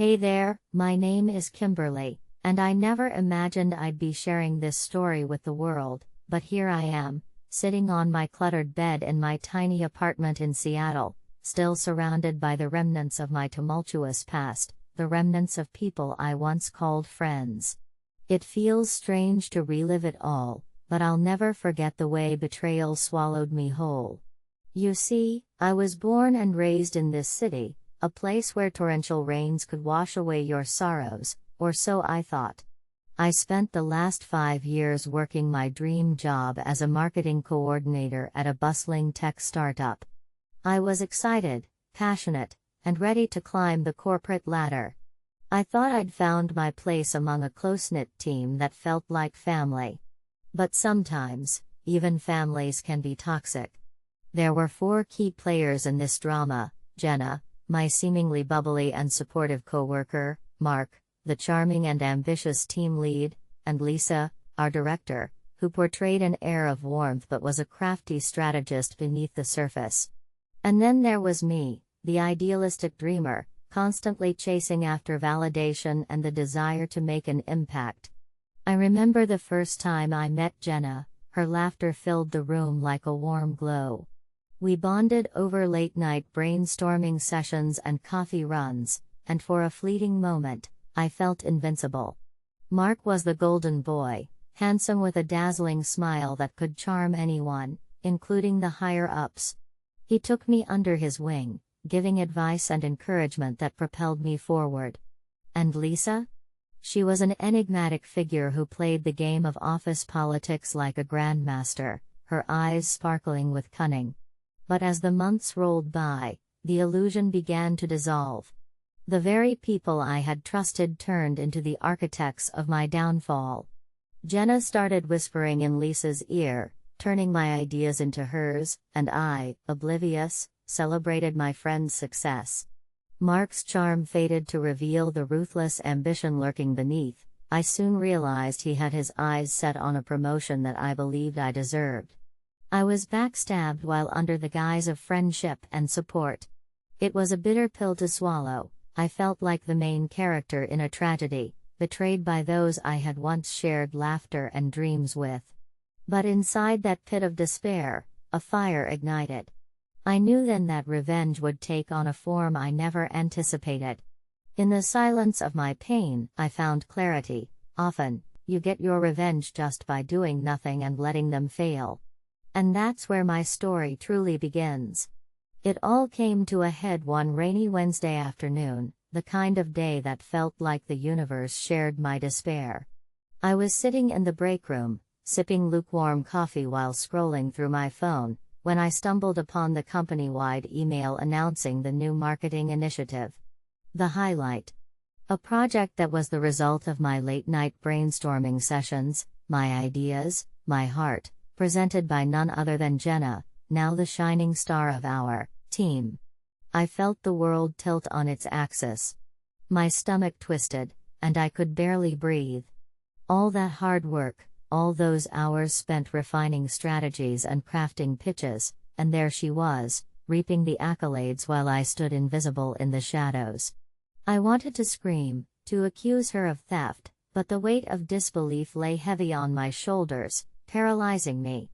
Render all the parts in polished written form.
Hey there, my name is Kimberly, and I never imagined I'd be sharing this story with the world, but here I am, sitting on my cluttered bed in my tiny apartment in Seattle, still surrounded by the remnants of my tumultuous past, the remnants of people I once called friends. It feels strange to relive it all, but I'll never forget the way betrayal swallowed me whole. You see, I was born and raised in this city, a place where torrential rains could wash away your sorrows, or so I thought. I spent the last 5 years working my dream job as a marketing coordinator at a bustling tech startup. I was excited, passionate, and ready to climb the corporate ladder. I thought I'd found my place among a close-knit team that felt like family. But sometimes, even families can be toxic. There were 4 key players in this drama: Jenna, my seemingly bubbly and supportive coworker; Mark, the charming and ambitious team lead; and Lisa, our director, who portrayed an air of warmth but was a crafty strategist beneath the surface. And then there was me, the idealistic dreamer, constantly chasing after validation and the desire to make an impact. I remember the first time I met Jenna. Her laughter filled the room like a warm glow. We bonded over late-night brainstorming sessions and coffee runs, and for a fleeting moment, I felt invincible. Mark was the golden boy, handsome with a dazzling smile that could charm anyone, including the higher-ups. He took me under his wing, giving advice and encouragement that propelled me forward. And Lisa? She was an enigmatic figure who played the game of office politics like a grandmaster, her eyes sparkling with cunning. But as the months rolled by, the illusion began to dissolve. The very people I had trusted turned into the architects of my downfall. Jenna started whispering in Lisa's ear, turning my ideas into hers, and I, oblivious, celebrated my friend's success. Mark's charm faded to reveal the ruthless ambition lurking beneath. I soon realized he had his eyes set on a promotion that I believed I deserved. I was backstabbed while under the guise of friendship and support. It was a bitter pill to swallow. I felt like the main character in a tragedy, betrayed by those I had once shared laughter and dreams with. But inside that pit of despair, a fire ignited. I knew then that revenge would take on a form I never anticipated. In the silence of my pain, I found clarity. Often, you get your revenge just by doing nothing and letting them fail. And that's where my story truly begins. It all came to a head one rainy Wednesday afternoon, the kind of day that felt like the universe shared my despair. I was sitting in the break room, sipping lukewarm coffee while scrolling through my phone, when I stumbled upon the company-wide email announcing the new marketing initiative. The highlight. A project that was the result of my late-night brainstorming sessions, my ideas, my heart, presented by none other than Jenna, now the shining star of our team. I felt the world tilt on its axis. My stomach twisted, and I could barely breathe. All that hard work, all those hours spent refining strategies and crafting pitches, and there she was, reaping the accolades while I stood invisible in the shadows. I wanted to scream, to accuse her of theft, but the weight of disbelief lay heavy on my shoulders, paralyzing me.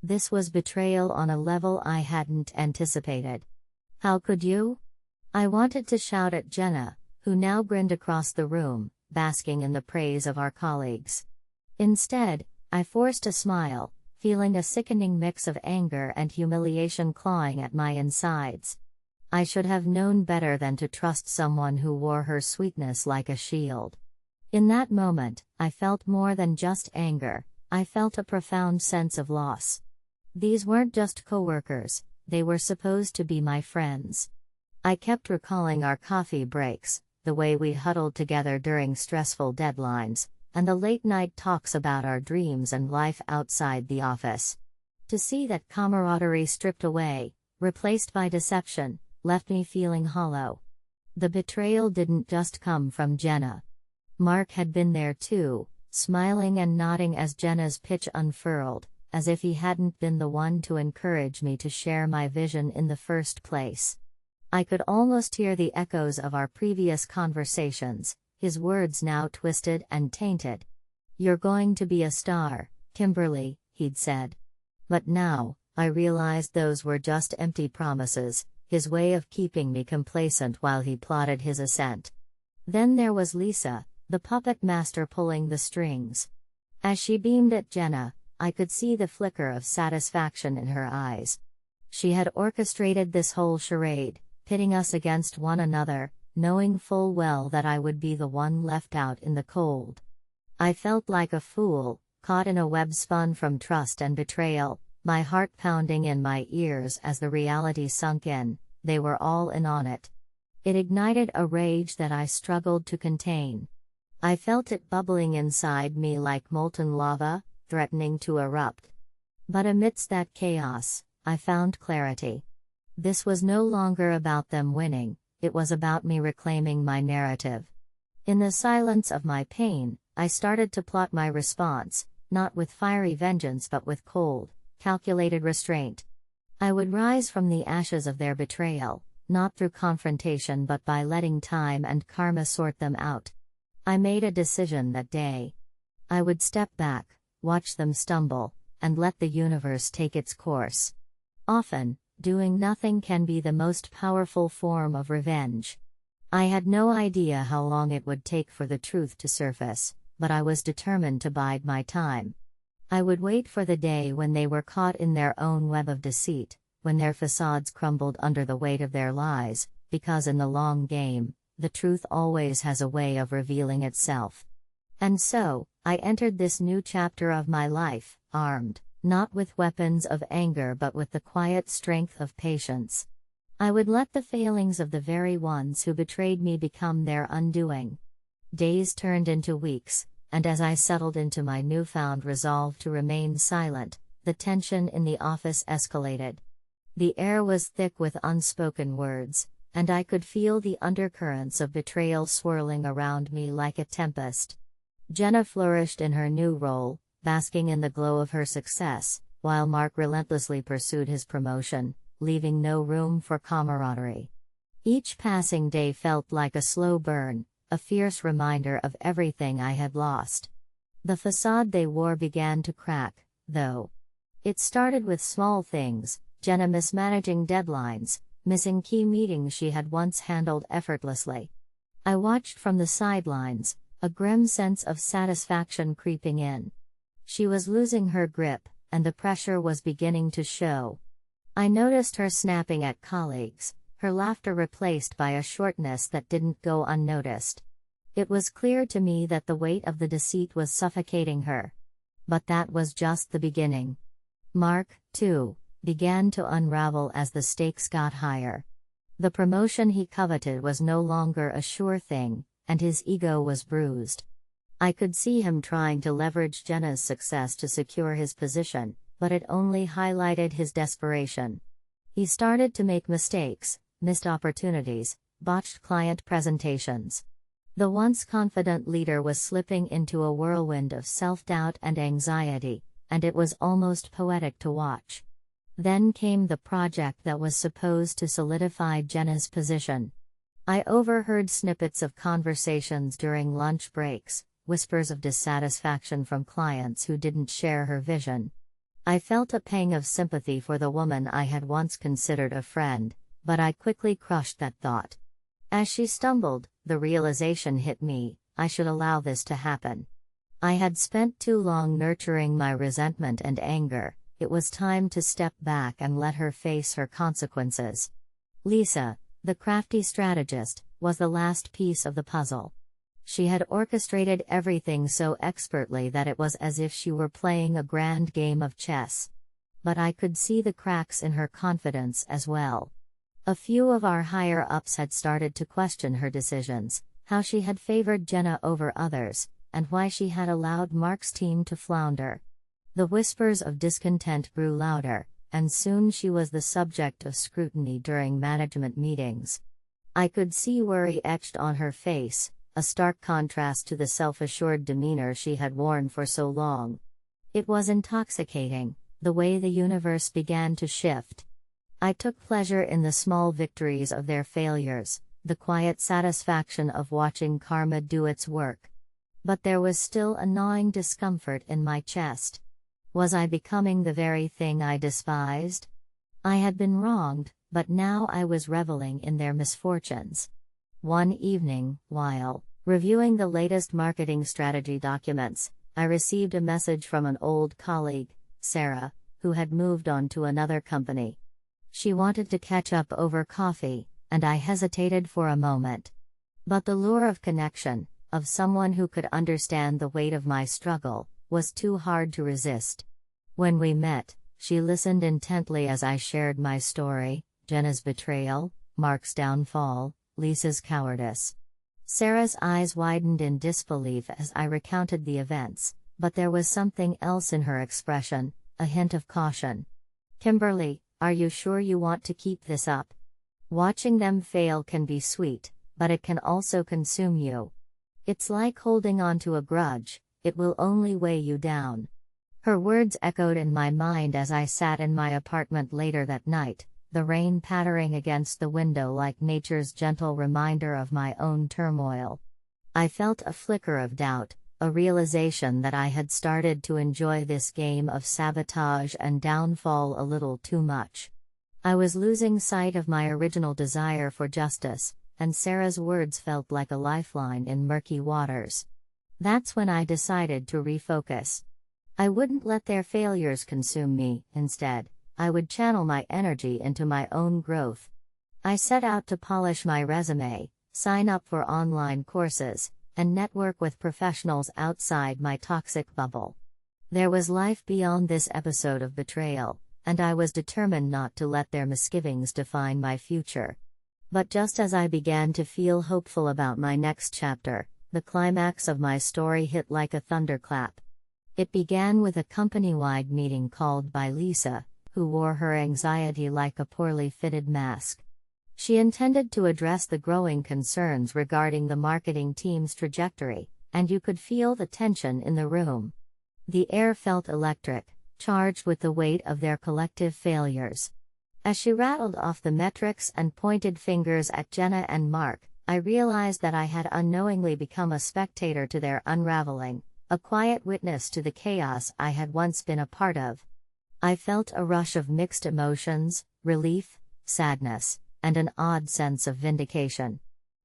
This was betrayal on a level I hadn't anticipated. How could you? I wanted to shout at Jenna, who now grinned across the room, basking in the praise of our colleagues. Instead, I forced a smile, feeling a sickening mix of anger and humiliation clawing at my insides. I should have known better than to trust someone who wore her sweetness like a shield. In that moment, I felt more than just anger. I felt a profound sense of loss. These weren't just coworkers, they were supposed to be my friends. I kept recalling our coffee breaks, the way we huddled together during stressful deadlines, and the late-night talks about our dreams and life outside the office. To see that camaraderie stripped away, replaced by deception, left me feeling hollow. The betrayal didn't just come from Jenna. Mark had been there too, smiling and nodding as Jenna's pitch unfurled, as if he hadn't been the one to encourage me to share my vision in the first place. I could almost hear the echoes of our previous conversations, his words now twisted and tainted. "You're going to be a star, Kimberly," he'd said. But now, I realized those were just empty promises, his way of keeping me complacent while he plotted his ascent. Then there was Lisa, the puppet master pulling the strings. As she beamed at Jenna, I could see the flicker of satisfaction in her eyes. She had orchestrated this whole charade, pitting us against one another, knowing full well that I would be the one left out in the cold. I felt like a fool, caught in a web spun from trust and betrayal, my heart pounding in my ears as the reality sunk in. They were all in on it. It ignited a rage that I struggled to contain. I felt it bubbling inside me like molten lava, threatening to erupt. But amidst that chaos, I found clarity. This was no longer about them winning, it was about me reclaiming my narrative. In the silence of my pain, I started to plot my response, not with fiery vengeance but with cold, calculated restraint. I would rise from the ashes of their betrayal, not through confrontation but by letting time and karma sort them out. I made a decision that day. I would step back, watch them stumble, and let the universe take its course. Often, doing nothing can be the most powerful form of revenge. I had no idea how long it would take for the truth to surface, but I was determined to bide my time. I would wait for the day when they were caught in their own web of deceit, when their facades crumbled under the weight of their lies, because in the long game, the truth always has a way of revealing itself. And so, I entered this new chapter of my life, armed, not with weapons of anger but with the quiet strength of patience. I would let the failings of the very ones who betrayed me become their undoing. Days turned into weeks, and as I settled into my newfound resolve to remain silent, the tension in the office escalated. The air was thick with unspoken words, and I could feel the undercurrents of betrayal swirling around me like a tempest. Jenna flourished in her new role, basking in the glow of her success, while Mark relentlessly pursued his promotion, leaving no room for camaraderie. Each passing day felt like a slow burn, a fierce reminder of everything I had lost. The facade they wore began to crack, though. It started with small things, Jenna mismanaging deadlines, missing key meetings she had once handled effortlessly. I watched from the sidelines, a grim sense of satisfaction creeping in. She was losing her grip, and the pressure was beginning to show. I noticed her snapping at colleagues, her laughter replaced by a shortness that didn't go unnoticed. It was clear to me that the weight of the deceit was suffocating her. But that was just the beginning. Mark, too, began to unravel as the stakes got higher. The promotion he coveted was no longer a sure thing, and his ego was bruised. I could see him trying to leverage Jenna's success to secure his position, but it only highlighted his desperation. He started to make mistakes, missed opportunities, botched client presentations. The once confident leader was slipping into a whirlwind of self-doubt and anxiety, and it was almost poetic to watch. Then came the project that was supposed to solidify Jenna's position. I overheard snippets of conversations during lunch breaks, whispers of dissatisfaction from clients who didn't share her vision. I felt a pang of sympathy for the woman I had once considered a friend, but I quickly crushed that thought. As she stumbled, the realization hit me: I should allow this to happen. I had spent too long nurturing my resentment and anger. It was time to step back and let her face her consequences. Lisa, the crafty strategist, was the last piece of the puzzle. She had orchestrated everything so expertly that it was as if she were playing a grand game of chess. But I could see the cracks in her confidence as well. A few of our higher-ups had started to question her decisions, how she had favored Jenna over others, and why she had allowed Mark's team to flounder. The whispers of discontent grew louder, and soon she was the subject of scrutiny during management meetings. I could see worry etched on her face, a stark contrast to the self-assured demeanor she had worn for so long. It was intoxicating, the way the universe began to shift. I took pleasure in the small victories of their failures, the quiet satisfaction of watching karma do its work. But there was still a gnawing discomfort in my chest. Was I becoming the very thing I despised? I had been wronged, but now I was reveling in their misfortunes. One evening, while reviewing the latest marketing strategy documents, I received a message from an old colleague, Sarah, who had moved on to another company. She wanted to catch up over coffee, and I hesitated for a moment. But the lure of connection, of someone who could understand the weight of my struggle, was too hard to resist. When we met, she listened intently as I shared my story: Jenna's betrayal, Mark's downfall, Lisa's cowardice. Sarah's eyes widened in disbelief as I recounted the events, but there was something else in her expression, a hint of caution. "Kimberly, are you sure you want to keep this up? Watching them fail can be sweet, but it can also consume you. It's like holding on to a grudge, it will only weigh you down." Her words echoed in my mind as I sat in my apartment later that night, the rain pattering against the window like nature's gentle reminder of my own turmoil. I felt a flicker of doubt, a realization that I had started to enjoy this game of sabotage and downfall a little too much. I was losing sight of my original desire for justice, and Sarah's words felt like a lifeline in murky waters. That's when I decided to refocus. I wouldn't let their failures consume me. Instead, I would channel my energy into my own growth. I set out to polish my resume, sign up for online courses, and network with professionals outside my toxic bubble. There was life beyond this episode of betrayal, and I was determined not to let their misgivings define my future. But just as I began to feel hopeful about my next chapter, the climax of my story hit like a thunderclap. It began with a company-wide meeting called by Lisa, who wore her anxiety like a poorly fitted mask. She intended to address the growing concerns regarding the marketing team's trajectory, and you could feel the tension in the room. The air felt electric, charged with the weight of their collective failures. As she rattled off the metrics and pointed fingers at Jenna and Mark, I realized that I had unknowingly become a spectator to their unraveling, a quiet witness to the chaos I had once been a part of. I felt a rush of mixed emotions: relief, sadness, and an odd sense of vindication.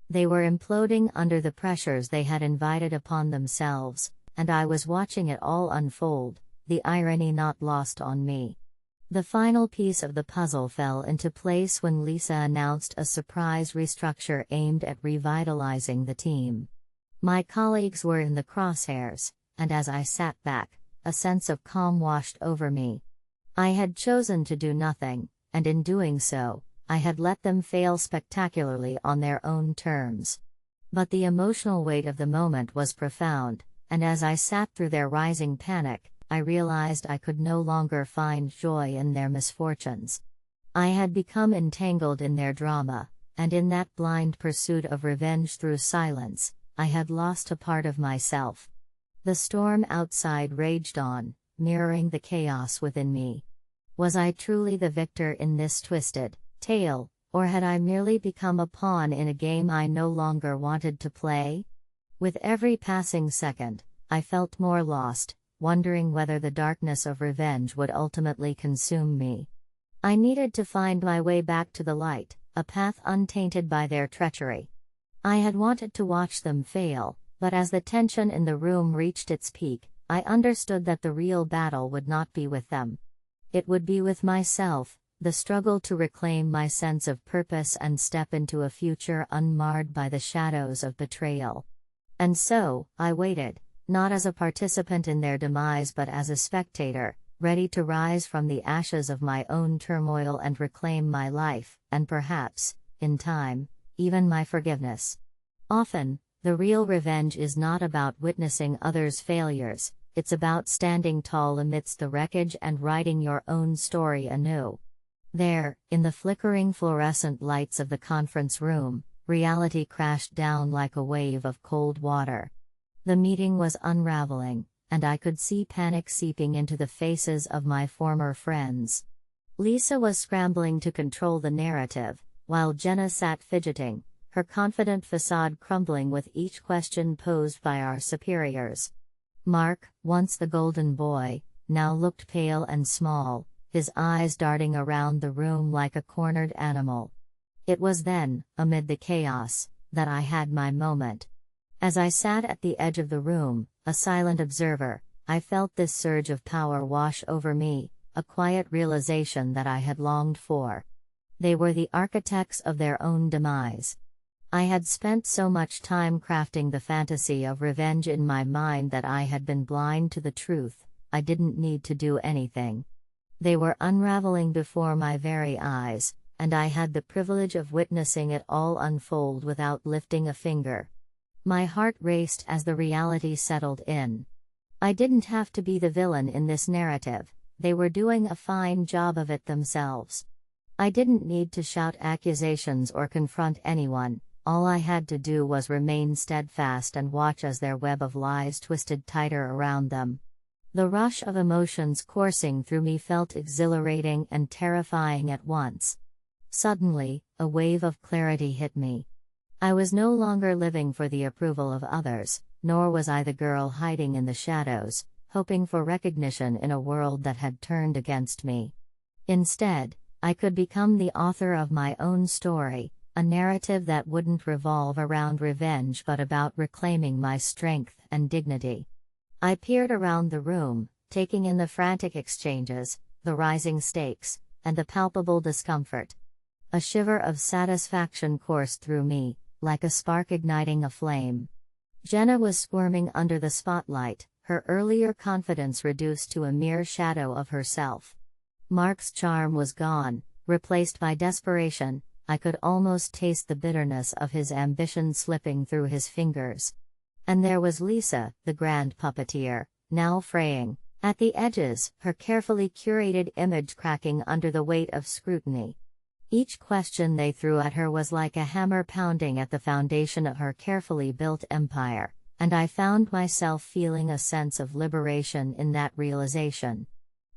They were imploding under the pressures they had invited upon themselves, and I was watching it all unfold, the irony not lost on me. The final piece of the puzzle fell into place when Lisa announced a surprise restructure aimed at revitalizing the team. My colleagues were in the crosshairs, and as I sat back, a sense of calm washed over me. I had chosen to do nothing, and in doing so, I had let them fail spectacularly on their own terms. But the emotional weight of the moment was profound, and as I sat through their rising panic, I realized I could no longer find joy in their misfortunes. I had become entangled in their drama, and in that blind pursuit of revenge through silence, I had lost a part of myself. The storm outside raged on, mirroring the chaos within me. Was I truly the victor in this twisted tale, or had I merely become a pawn in a game I no longer wanted to play? With every passing second, I felt more lost, wondering whether the darkness of revenge would ultimately consume me. I needed to find my way back to the light, a path untainted by their treachery. I had wanted to watch them fail, but as the tension in the room reached its peak, I understood that the real battle would not be with them. It would be with myself, the struggle to reclaim my sense of purpose and step into a future unmarred by the shadows of betrayal. And so, I waited, not as a participant in their demise but as a spectator, ready to rise from the ashes of my own turmoil and reclaim my life, and perhaps, in time, even my forgiveness. Often, the real revenge is not about witnessing others' failures, it's about standing tall amidst the wreckage and writing your own story anew. There, in the flickering fluorescent lights of the conference room, reality crashed down like a wave of cold water. The meeting was unraveling, and I could see panic seeping into the faces of my former friends. Lisa was scrambling to control the narrative, while Jenna sat fidgeting, her confident facade crumbling with each question posed by our superiors. Mark, once the golden boy, now looked pale and small, his eyes darting around the room like a cornered animal. It was then, amid the chaos, that I had my moment. As I sat at the edge of the room, a silent observer, I felt this surge of power wash over me, a quiet realization that I had longed for. They were the architects of their own demise. I had spent so much time crafting the fantasy of revenge in my mind that I had been blind to the truth. I didn't need to do anything. They were unraveling before my very eyes, and I had the privilege of witnessing it all unfold without lifting a finger. My heart raced as the reality settled in. I didn't have to be the villain in this narrative, they were doing a fine job of it themselves. I didn't need to shout accusations or confront anyone, all I had to do was remain steadfast and watch as their web of lies twisted tighter around them. The rush of emotions coursing through me felt exhilarating and terrifying at once. Suddenly, a wave of clarity hit me. I was no longer living for the approval of others, nor was I the girl hiding in the shadows, hoping for recognition in a world that had turned against me. Instead, I could become the author of my own story, a narrative that wouldn't revolve around revenge but about reclaiming my strength and dignity. I peered around the room, taking in the frantic exchanges, the rising stakes, and the palpable discomfort. A shiver of satisfaction coursed through me, like a spark igniting a flame. Jenna was squirming under the spotlight, her earlier confidence reduced to a mere shadow of herself. Mark's charm was gone, replaced by desperation. I could almost taste the bitterness of his ambition slipping through his fingers. And there was Lisa, the grand puppeteer, now fraying at the edges, her carefully curated image cracking under the weight of scrutiny. Each question they threw at her was like a hammer pounding at the foundation of her carefully built empire, and I found myself feeling a sense of liberation in that realization.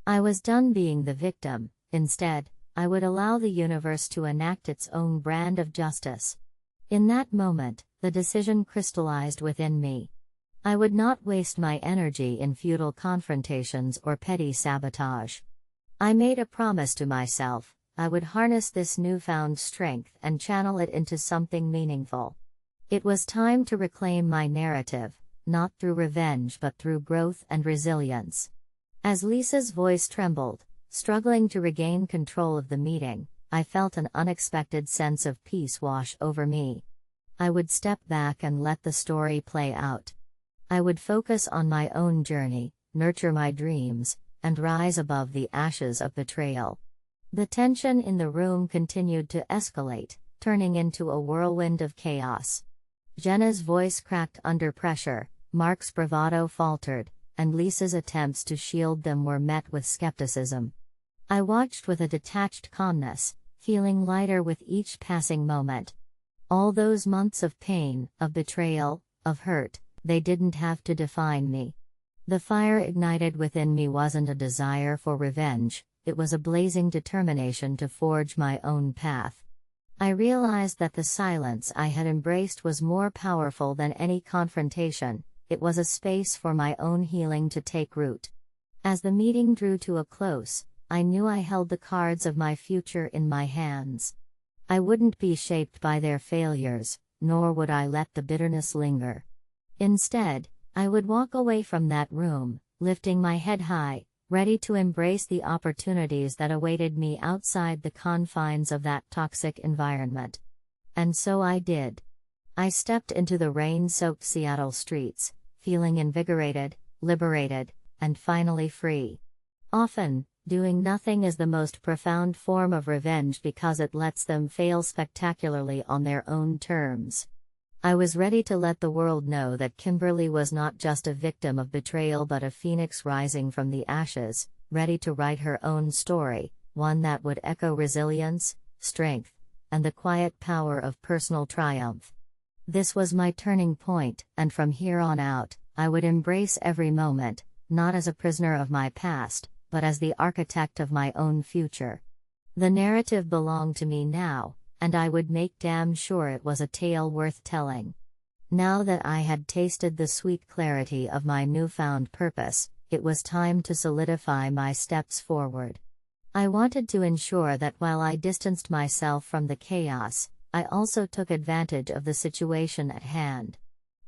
I was done being the victim. Instead, I would allow the universe to enact its own brand of justice. In that moment, the decision crystallized within me. I would not waste my energy in futile confrontations or petty sabotage. I made a promise to myself: I would harness this newfound strength and channel it into something meaningful. It was time to reclaim my narrative, not through revenge but through growth and resilience. As Lisa's voice trembled, struggling to regain control of the meeting, I felt an unexpected sense of peace wash over me. I would step back and let the story play out. I would focus on my own journey, nurture my dreams, and rise above the ashes of betrayal. The tension in the room continued to escalate, turning into a whirlwind of chaos. Jenna's voice cracked under pressure, Mark's bravado faltered, and Lisa's attempts to shield them were met with skepticism. I watched with a detached calmness, feeling lighter with each passing moment. All those months of pain, of betrayal, of hurt, they didn't have to define me. The fire ignited within me wasn't a desire for revenge, it was a blazing determination to forge my own path. I realized that the silence I had embraced was more powerful than any confrontation. It was a space for my own healing to take root. As the meeting drew to a close, I knew I held the cards of my future in my hands. I wouldn't be shaped by their failures, nor would I let the bitterness linger. Instead, I would walk away from that room, lifting my head high, ready to embrace the opportunities that awaited me outside the confines of that toxic environment. And so I did. I stepped into the rain-soaked Seattle streets, feeling invigorated, liberated, and finally free. Often, doing nothing is the most profound form of revenge because it lets them fail spectacularly on their own terms. I was ready to let the world know that Kimberly was not just a victim of betrayal but a phoenix rising from the ashes, ready to write her own story, one that would echo resilience, strength, and the quiet power of personal triumph. This was my turning point, and from here on out, I would embrace every moment, not as a prisoner of my past, but as the architect of my own future. The narrative belonged to me now, and I would make damn sure it was a tale worth telling. Now that I had tasted the sweet clarity of my newfound purpose, it was time to solidify my steps forward. I wanted to ensure that while I distanced myself from the chaos, I also took advantage of the situation at hand.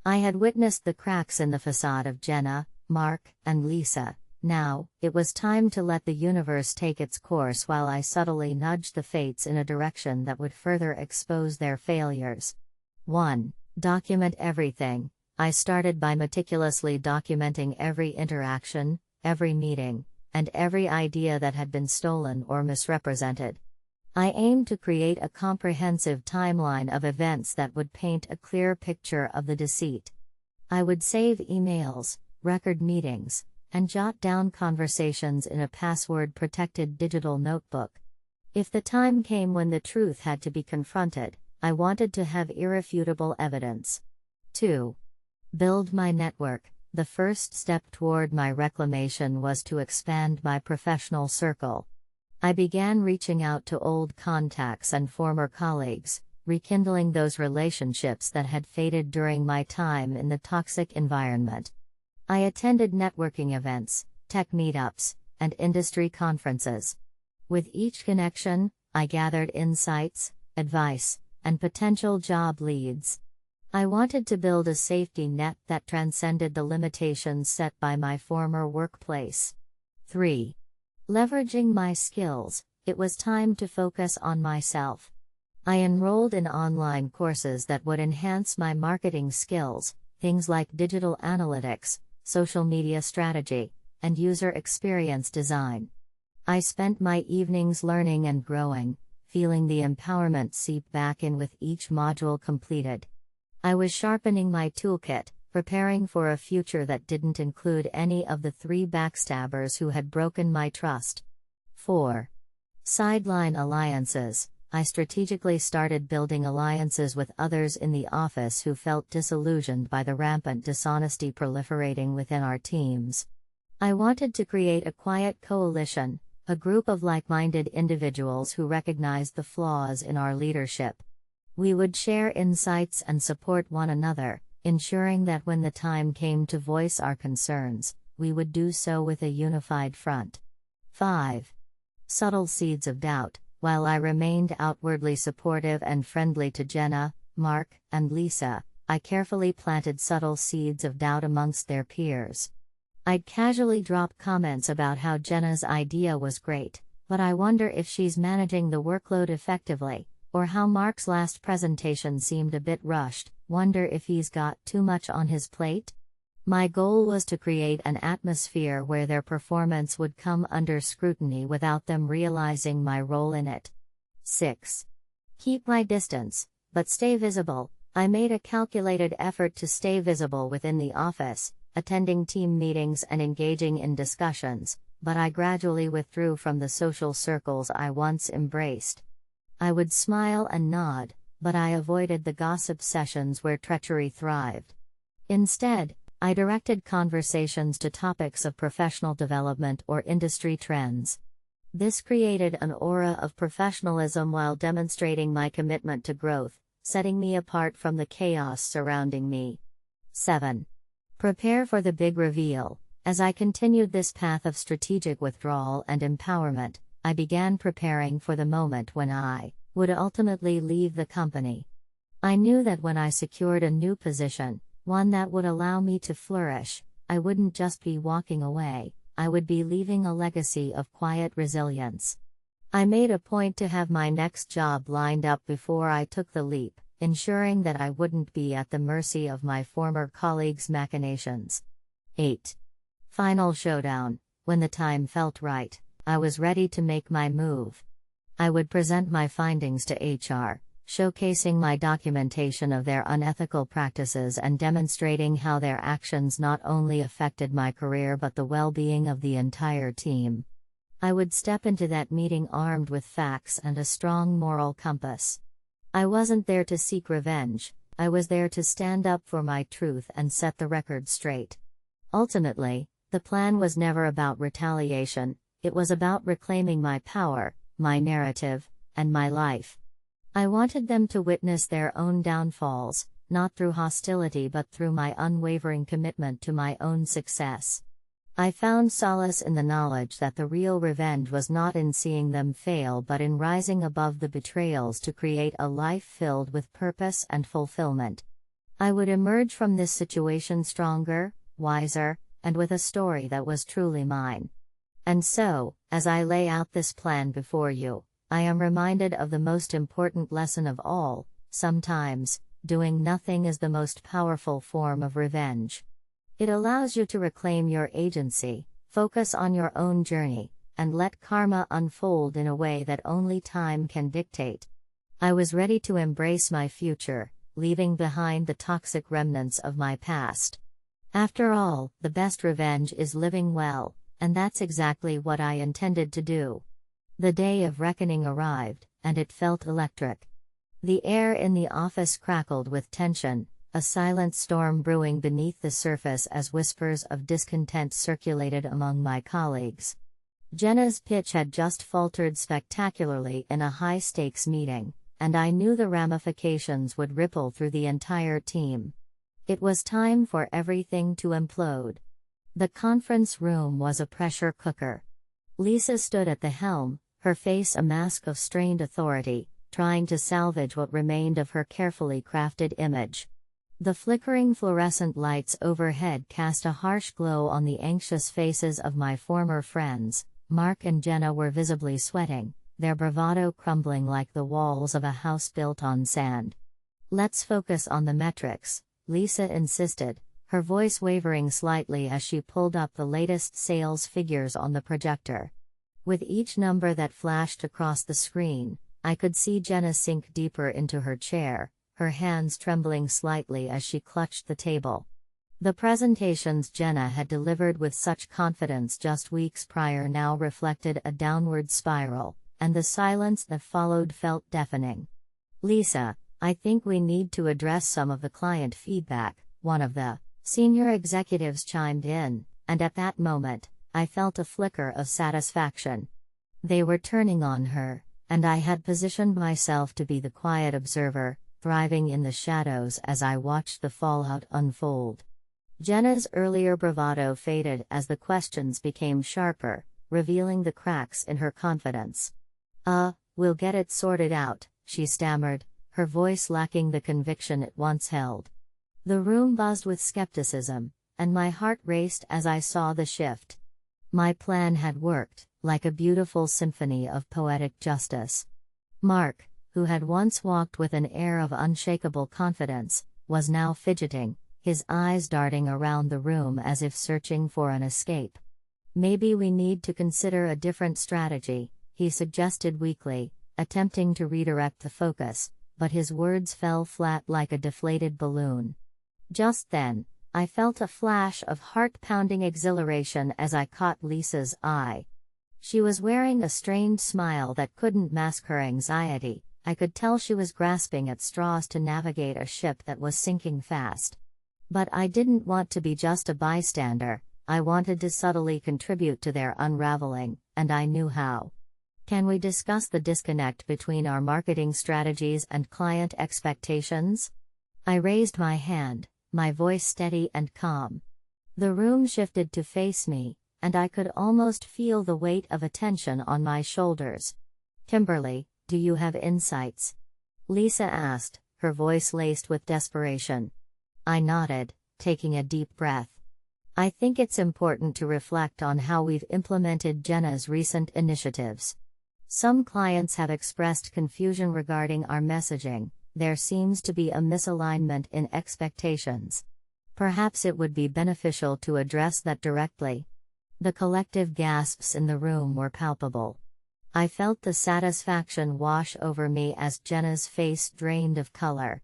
I had witnessed the cracks in the facade of Jenna, Mark, and Lisa. Now, it was time to let the universe take its course while I subtly nudged the fates in a direction that would further expose their failures. 1. Document everything. I started by meticulously documenting every interaction, every meeting, and every idea that had been stolen or misrepresented. I aimed to create a comprehensive timeline of events that would paint a clear picture of the deceit. I would save emails, record meetings, and jot down conversations in a password-protected digital notebook. If the time came when the truth had to be confronted, I wanted to have irrefutable evidence. 2. Build my network. The first step toward my reclamation was to expand my professional circle. I began reaching out to old contacts and former colleagues, rekindling those relationships that had faded during my time in the toxic environment. I attended networking events, tech meetups, and industry conferences. With each connection, I gathered insights, advice, and potential job leads. I wanted to build a safety net that transcended the limitations set by my former workplace. 3. Leveraging my skills. It was time to focus on myself. I enrolled in online courses that would enhance my marketing skills, things like digital analytics, social media strategy, and user experience design. I spent my evenings learning and growing, feeling the empowerment seep back in with each module completed. I was sharpening my toolkit, preparing for a future that didn't include any of the 3 backstabbers who had broken my trust. 4. Sideline alliances. I strategically started building alliances with others in the office who felt disillusioned by the rampant dishonesty proliferating within our teams. I wanted to create a quiet coalition, a group of like-minded individuals who recognized the flaws in our leadership. We would share insights and support one another, ensuring that when the time came to voice our concerns, we would do so with a unified front. 5. Subtle seeds of doubt. While I remained outwardly supportive and friendly to Jenna, Mark, and Lisa, I carefully planted subtle seeds of doubt amongst their peers. I'd casually drop comments about how Jenna's idea was great, but I wonder if she's managing the workload effectively, or how Mark's last presentation seemed a bit rushed, wonder if he's got too much on his plate? My goal was to create an atmosphere where their performance would come under scrutiny without them realizing my role in it. 6. Keep my distance, but stay visible. I made a calculated effort to stay visible within the office, attending team meetings and engaging in discussions, but I gradually withdrew from the social circles I once embraced. I would smile and nod, but I avoided the gossip sessions where treachery thrived. Instead, I directed conversations to topics of professional development or industry trends. This created an aura of professionalism while demonstrating my commitment to growth, setting me apart from the chaos surrounding me. 7. Prepare for the big reveal. As I continued this path of strategic withdrawal and empowerment, I began preparing for the moment when I would ultimately leave the company. I knew that when I secured a new position, one that would allow me to flourish, I wouldn't just be walking away, I would be leaving a legacy of quiet resilience. I made a point to have my next job lined up before I took the leap, ensuring that I wouldn't be at the mercy of my former colleagues' machinations. 8. Final showdown. When the time felt right, I was ready to make my move. I would present my findings to HR, showcasing my documentation of their unethical practices and demonstrating how their actions not only affected my career but the well-being of the entire team. I would step into that meeting armed with facts and a strong moral compass. I wasn't there to seek revenge, I was there to stand up for my truth and set the record straight. Ultimately, the plan was never about retaliation, it was about reclaiming my power, my narrative, and my life. I wanted them to witness their own downfalls, not through hostility but through my unwavering commitment to my own success. I found solace in the knowledge that the real revenge was not in seeing them fail but in rising above the betrayals to create a life filled with purpose and fulfillment. I would emerge from this situation stronger, wiser, and with a story that was truly mine. And so, as I lay out this plan before you, I am reminded of the most important lesson of all: sometimes, doing nothing is the most powerful form of revenge. It allows you to reclaim your agency, focus on your own journey, and let karma unfold in a way that only time can dictate. I was ready to embrace my future, leaving behind the toxic remnants of my past. After all, the best revenge is living well, and that's exactly what I intended to do. The day of reckoning arrived, and it felt electric. The air in the office crackled with tension, a silent storm brewing beneath the surface as whispers of discontent circulated among my colleagues. Jenna's pitch had just faltered spectacularly in a high-stakes meeting, and I knew the ramifications would ripple through the entire team. It was time for everything to implode. The conference room was a pressure cooker. Lisa stood at the helm, her face a mask of strained authority, trying to salvage what remained of her carefully crafted image. The flickering fluorescent lights overhead cast a harsh glow on the anxious faces of my former friends. Mark and Jenna were visibly sweating, their bravado crumbling like the walls of a house built on sand. "Let's focus on the metrics," Lisa insisted, her voice wavering slightly as she pulled up the latest sales figures on the projector. With each number that flashed across the screen, I could see Jenna sink deeper into her chair, her hands trembling slightly as she clutched the table. The presentations Jenna had delivered with such confidence just weeks prior now reflected a downward spiral, and the silence that followed felt deafening. "Lisa, I think we need to address some of the client feedback," one of the senior executives chimed in, and at that moment, I felt a flicker of satisfaction. They were turning on her, and I had positioned myself to be the quiet observer, thriving in the shadows as I watched the fallout unfold. Jenna's earlier bravado faded as the questions became sharper, revealing the cracks in her confidence. We'll get it sorted out," she stammered, her voice lacking the conviction it once held. The room buzzed with skepticism, and my heart raced as I saw the shift. My plan had worked, like a beautiful symphony of poetic justice. Mark, who had once walked with an air of unshakable confidence, was now fidgeting, his eyes darting around the room as if searching for an escape. "Maybe we need to consider a different strategy," he suggested weakly, attempting to redirect the focus, but his words fell flat like a deflated balloon. Just then, I felt a flash of heart-pounding exhilaration as I caught Lisa's eye. She was wearing a strained smile that couldn't mask her anxiety. I could tell she was grasping at straws to navigate a ship that was sinking fast. But I didn't want to be just a bystander, I wanted to subtly contribute to their unraveling, and I knew how. "Can we discuss the disconnect between our marketing strategies and client expectations?" I raised my hand, my voice steady and calm. The room shifted to face me, and I could almost feel the weight of attention on my shoulders. "Kimberly, do you have insights?" Lisa asked, her voice laced with desperation. I nodded, taking a deep breath. "I think it's important to reflect on how we've implemented Jenna's recent initiatives. Some clients have expressed confusion regarding our messaging. There seems to be a misalignment in expectations. Perhaps it would be beneficial to address that directly." The collective gasps in the room were palpable. I felt the satisfaction wash over me as Jenna's face drained of color.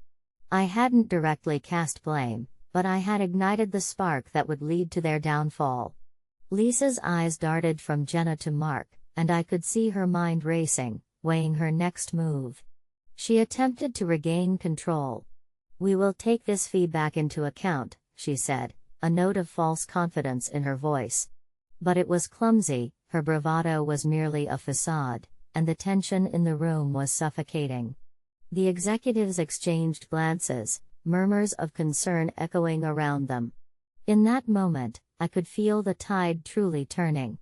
I hadn't directly cast blame, but I had ignited the spark that would lead to their downfall. Lisa's eyes darted from Jenna to Mark, and I could see her mind racing, weighing her next move. She attempted to regain control. "We will take this feedback into account," she said, a note of false confidence in her voice. But it was clumsy, her bravado was merely a facade, and the tension in the room was suffocating. The executives exchanged glances, murmurs of concern echoing around them. In that moment, I could feel the tide truly turning.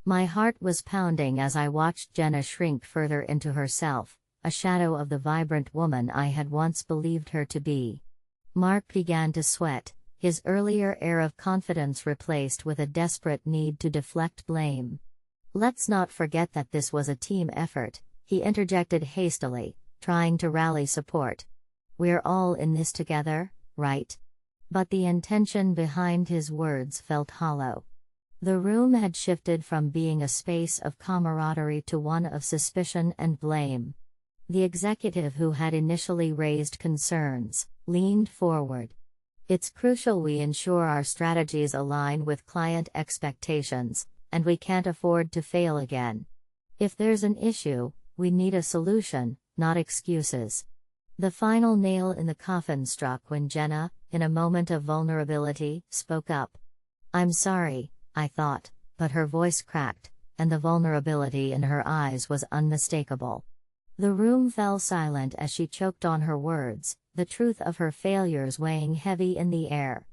My heart was pounding as I watched Jenna shrink further into herself, a shadow of the vibrant woman I had once believed her to be. Mark began to sweat, his earlier air of confidence replaced with a desperate need to deflect blame. "Let's not forget that this was a team effort," he interjected hastily, trying to rally support. "We're all in this together, right?" But the intention behind his words felt hollow. The room had shifted from being a space of camaraderie to one of suspicion and blame. The executive who had initially raised concerns leaned forward. "It's crucial we ensure our strategies align with client expectations, and we can't afford to fail again. If there's an issue, we need a solution, not excuses." The final nail in the coffin struck when Jenna, in a moment of vulnerability, spoke up. "I'm sorry," I thought, but her voice cracked, and the vulnerability in her eyes was unmistakable. The room fell silent as she choked on her words, the truth of her failures weighing heavy in the air.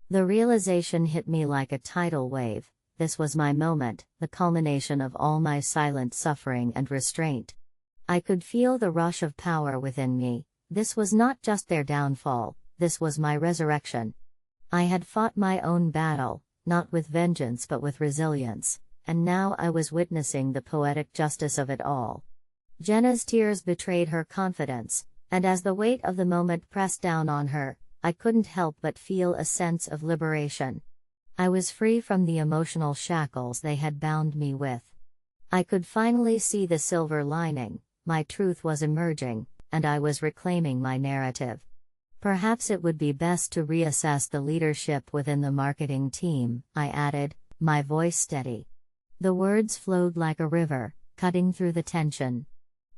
The realization hit me like a tidal wave. This was my moment, the culmination of all my silent suffering and restraint. I could feel the rush of power within me. This was not just their downfall, this was my resurrection. I had fought my own battle, not with vengeance but with resilience, and now I was witnessing the poetic justice of it all. Jenna's tears betrayed her confidence, and as the weight of the moment pressed down on her, I couldn't help but feel a sense of liberation. I was free from the emotional shackles they had bound me with. I could finally see the silver lining, my truth was emerging, and I was reclaiming my narrative. "Perhaps it would be best to reassess the leadership within the marketing team," I added, my voice steady. The words flowed like a river, cutting through the tension.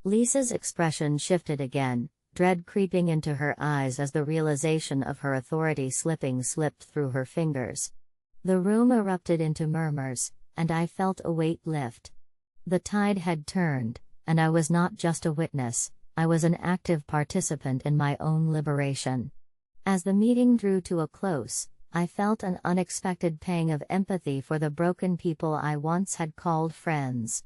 Lisa's expression shifted again, dread creeping into her eyes as the realization of her authority slipped through her fingers. The room erupted into murmurs, and I felt a weight lift. The tide had turned, and I was not just a witness, I was an active participant in my own liberation. As the meeting drew to a close, I felt an unexpected pang of empathy for the broken people I once had called friends.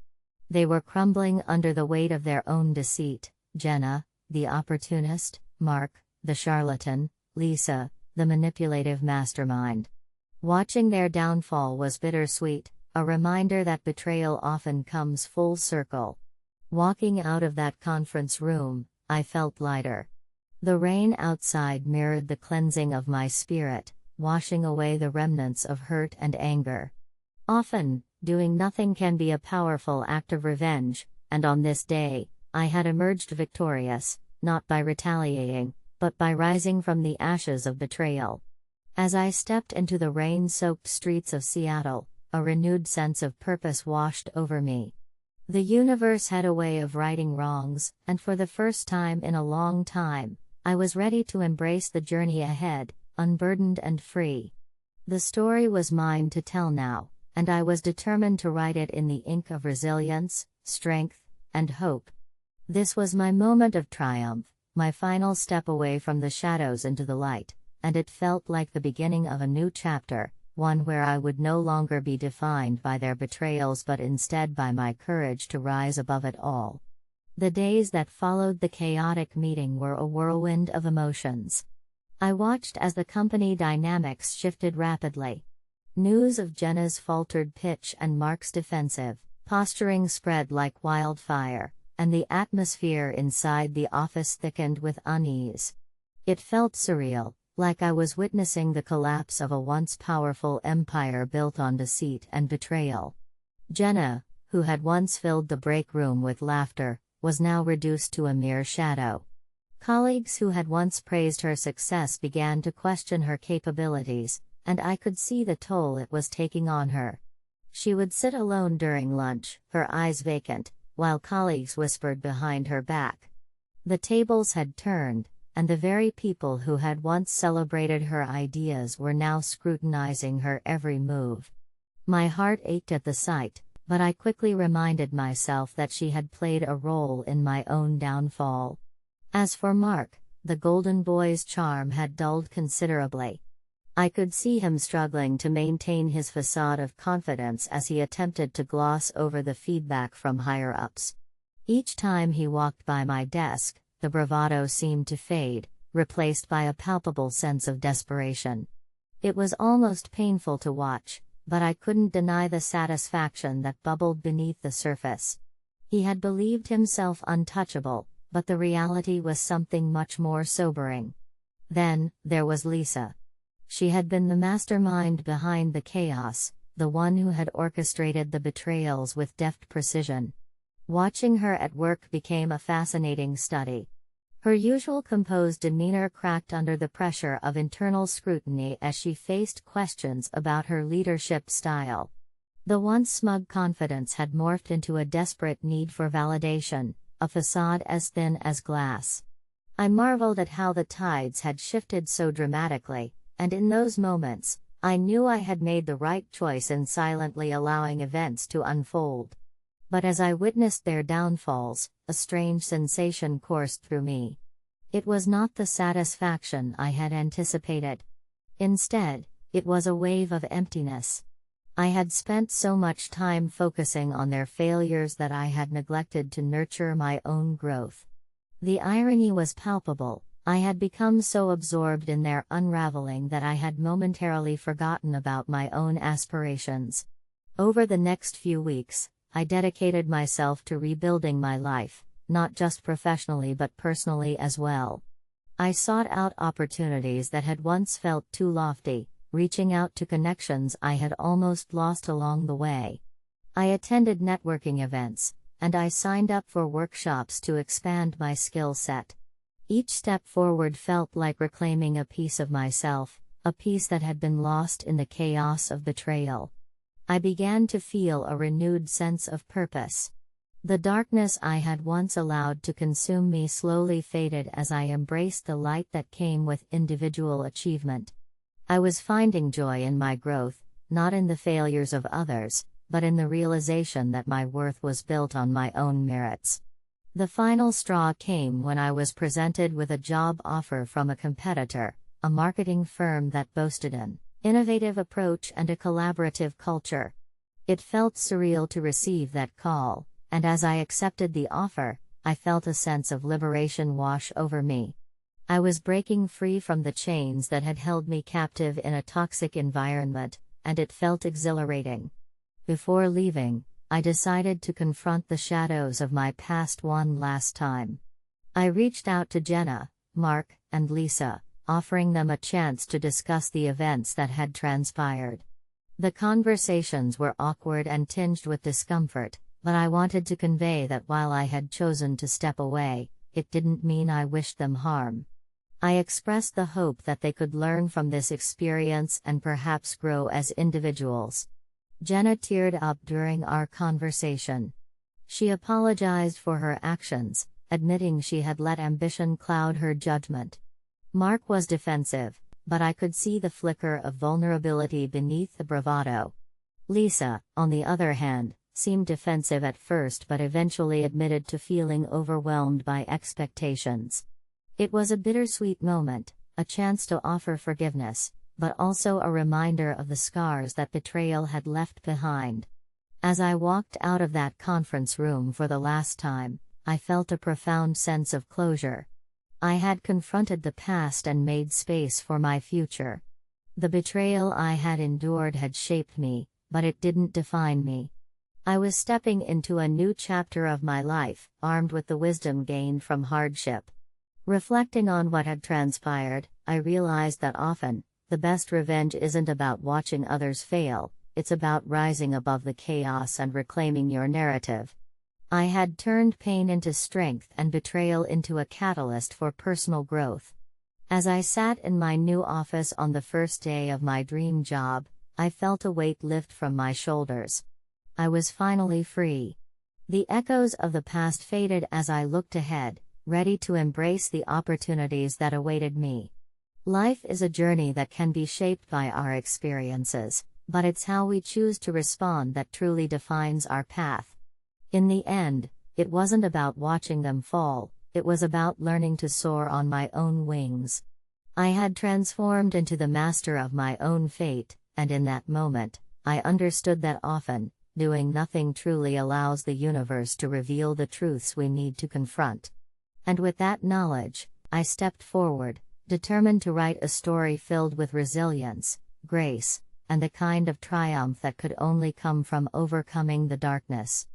They were crumbling under the weight of their own deceit: Jenna, the opportunist; Mark, the charlatan; Lisa, the manipulative mastermind. Watching their downfall was bittersweet, a reminder that betrayal often comes full circle. Walking out of that conference room, I felt lighter. The rain outside mirrored the cleansing of my spirit, washing away the remnants of hurt and anger. Often, doing nothing can be a powerful act of revenge, and on this day, I had emerged victorious, not by retaliating, but by rising from the ashes of betrayal. As I stepped into the rain-soaked streets of Seattle, a renewed sense of purpose washed over me. The universe had a way of righting wrongs, and for the first time in a long time, I was ready to embrace the journey ahead, unburdened and free. The story was mine to tell now, and I was determined to write it in the ink of resilience, strength, and hope. This was my moment of triumph, my final step away from the shadows into the light, and it felt like the beginning of a new chapter, one where I would no longer be defined by their betrayals but instead by my courage to rise above it all. The days that followed the chaotic meeting were a whirlwind of emotions. I watched as the company dynamics shifted rapidly. News of Jenna's faltered pitch and Mark's defensive posturing spread like wildfire, and the atmosphere inside the office thickened with unease. It felt surreal, like I was witnessing the collapse of a once powerful empire built on deceit and betrayal. Jenna, who had once filled the break room with laughter, was now reduced to a mere shadow. Colleagues who had once praised her success began to question her capabilities, and I could see the toll it was taking on her. She would sit alone during lunch, her eyes vacant, while colleagues whispered behind her back. The tables had turned, and the very people who had once celebrated her ideas were now scrutinizing her every move. My heart ached at the sight, but I quickly reminded myself that she had played a role in my own downfall. As for Mark, the golden boy's charm had dulled considerably. I could see him struggling to maintain his facade of confidence as he attempted to gloss over the feedback from higher-ups. Each time he walked by my desk, the bravado seemed to fade, replaced by a palpable sense of desperation. It was almost painful to watch, but I couldn't deny the satisfaction that bubbled beneath the surface. He had believed himself untouchable, but the reality was something much more sobering. Then, there was Lisa. She had been the mastermind behind the chaos, the one who had orchestrated the betrayals with deft precision. Watching her at work became a fascinating study. Her usual composed demeanor cracked under the pressure of internal scrutiny as she faced questions about her leadership style. The once smug confidence had morphed into a desperate need for validation, a facade as thin as glass. I marveled at how the tides had shifted so dramatically, and in those moments, I knew I had made the right choice in silently allowing events to unfold. But as I witnessed their downfalls, a strange sensation coursed through me. It was not the satisfaction I had anticipated. Instead, it was a wave of emptiness. I had spent so much time focusing on their failures that I had neglected to nurture my own growth. The irony was palpable. I had become so absorbed in their unraveling that I had momentarily forgotten about my own aspirations. Over the next few weeks, I dedicated myself to rebuilding my life, not just professionally but personally as well. I sought out opportunities that had once felt too lofty, reaching out to connections I had almost lost along the way. I attended networking events, and I signed up for workshops to expand my skill set. Each step forward felt like reclaiming a piece of myself, a piece that had been lost in the chaos of betrayal. I began to feel a renewed sense of purpose. The darkness I had once allowed to consume me slowly faded as I embraced the light that came with individual achievement. I was finding joy in my growth, not in the failures of others, but in the realization that my worth was built on my own merits. The final straw came when I was presented with a job offer from a competitor, a marketing firm that boasted an innovative approach and a collaborative culture. It felt surreal to receive that call, and as I accepted the offer, I felt a sense of liberation wash over me. I was breaking free from the chains that had held me captive in a toxic environment, and it felt exhilarating. Before leaving, I decided to confront the shadows of my past one last time. I reached out to Jenna, Mark, and Lisa, offering them a chance to discuss the events that had transpired. The conversations were awkward and tinged with discomfort, but I wanted to convey that while I had chosen to step away, it didn't mean I wished them harm. I expressed the hope that they could learn from this experience and perhaps grow as individuals. Jenna teared up during our conversation. She apologized for her actions, admitting she had let ambition cloud her judgment. Mark was defensive, but I could see the flicker of vulnerability beneath the bravado. Lisa, on the other hand, seemed defensive at first but eventually admitted to feeling overwhelmed by expectations. It was a bittersweet moment, a chance to offer forgiveness, but also a reminder of the scars that betrayal had left behind. As I walked out of that conference room for the last time, I felt a profound sense of closure. I had confronted the past and made space for my future. The betrayal I had endured had shaped me, but it didn't define me. I was stepping into a new chapter of my life, armed with the wisdom gained from hardship. Reflecting on what had transpired, I realized that often, the best revenge isn't about watching others fail, it's about rising above the chaos and reclaiming your narrative. I had turned pain into strength and betrayal into a catalyst for personal growth. As I sat in my new office on the first day of my dream job, I felt a weight lift from my shoulders. I was finally free. The echoes of the past faded as I looked ahead, ready to embrace the opportunities that awaited me. Life is a journey that can be shaped by our experiences, But it's how we choose to respond that truly defines our path. In the end, it wasn't about watching them fall, it was about learning to soar on my own wings. I had transformed into the master of my own fate, and in that moment, I understood that often, doing nothing truly allows the universe to reveal the truths we need to confront. And with that knowledge, I stepped forward, determined to write a story filled with resilience, grace, and the kind of triumph that could only come from overcoming the darkness.